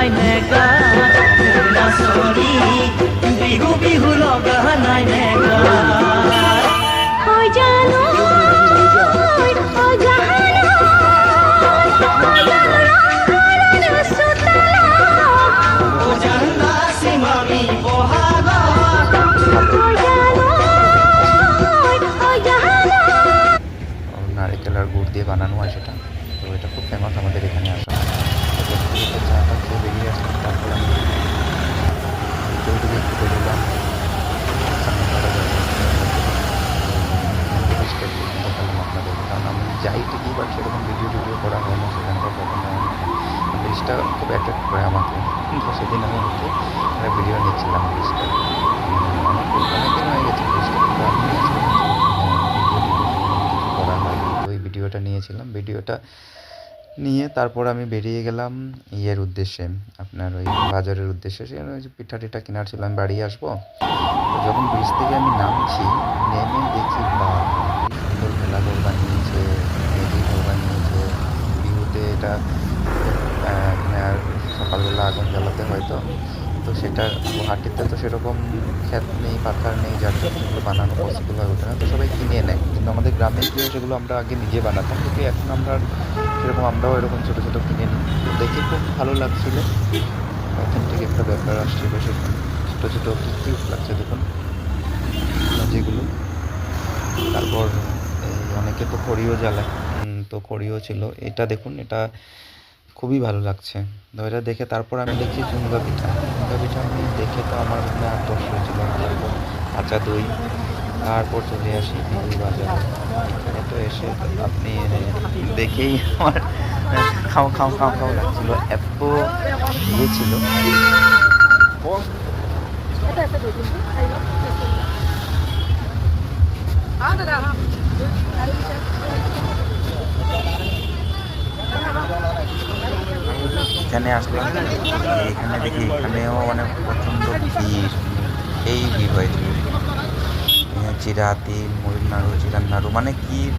নাই মেঘা নাচনী বিহু বিহু লগা নাই মেঘা নারকেল আর গুড় দিয়ে বানানো হয় সেটা, তো এটা খুব ফেমাস আমাদের এখানে আসা। চাটা খেয়ে বেরিয়ে আসলাম, তারপর আমি ভিতর দিকে একটু বেরোলাম। দেখালাম আপনাদের, কারণ আমি যাই ঠিকই বাট সেরকম ভিডিও করা হয় না সেখানকার, কখনো হয় না। ব্রিজটা খুব অ্যাট্রাক্ট করে আমাকে, তো সেদিন আমি হচ্ছে একটা ভিডিও নিচ্ছিলাম ব্রিজটা। অনেকদিন হয়ে গেছে ব্রিজটা, কিন্তু আমি আসলে ভিডিও কিছু করা হয়নি, তো ওই ভিডিওটা নিয়েছিলাম। ভিডিওটা নিয়ে তারপর আমি বেরিয়ে গেলাম ইয়ের উদ্দেশ্যে, আপনার ওই বাজারের উদ্দেশ্যে। সেখানে ওই যে পিঠা টিঠা কেনার ছিল, আমি বাড়ি আসবো। তো যখন ব্রিজ থেকে আমি নামছি, নেমে দেখি বা সুন্দর ভেলাঘর বানিয়েছে, মেজি ঘর বানিয়েছে বিহুতে। এটা এখানে আর সকালবেলা আগুন জ্বালাতে হয়, তো তো সেটা গুয়াহাটিতে তো সেরকম ক্ষেত নেই, পাথার নেই, যার জন্য সেগুলো বানানো পসিবল হয়ে ওঠে না, তো সবাই কিনে নেয়। কিন্তু আমাদের গ্রামে গিয়ে সেগুলো আমরা আগে নিজে বানাতাম, কিন্তু এখন আমরা সেরকম আমরাও এরকম ছোটো ছোটো কিনে নিই। তো দেখে খুব ভালো লাগছিলো, অথেন্টিক একটা ব্যাপার আসছিলো সেখানে। ছোটো ছোটো কি কিউট লাগছে দেখুন যেগুলো। তারপর এই অনেকে তো খড়িও জ্বালায়, তো খড়িও ছিল। এটা দেখুন, এটা খুবই ভালো লাগছে। তো এটা দেখে তারপর আমি দেখছি চুঙ্গা পিঠা। চুঙ্গা পিঠা আমি দেখে তো আমার মনে আত্মর্ষ হয়েছিল। তারপর কাঁচা দই, তারপর চলে আসি বিহুর বাজারে। এখানে তো এসে আপনি দেখেই আমার খাও খাও খাও খাও লাগছিল, এত ইয়ে ছিল। এখানে আসলাম, এখানে দেখি এখানেও মানে প্রচণ্ড ভিড়, এই ভিড় হয়েছিল। চিরাতি, ময়ূর নাড়ু, চিরার নাড়ু, মানে কি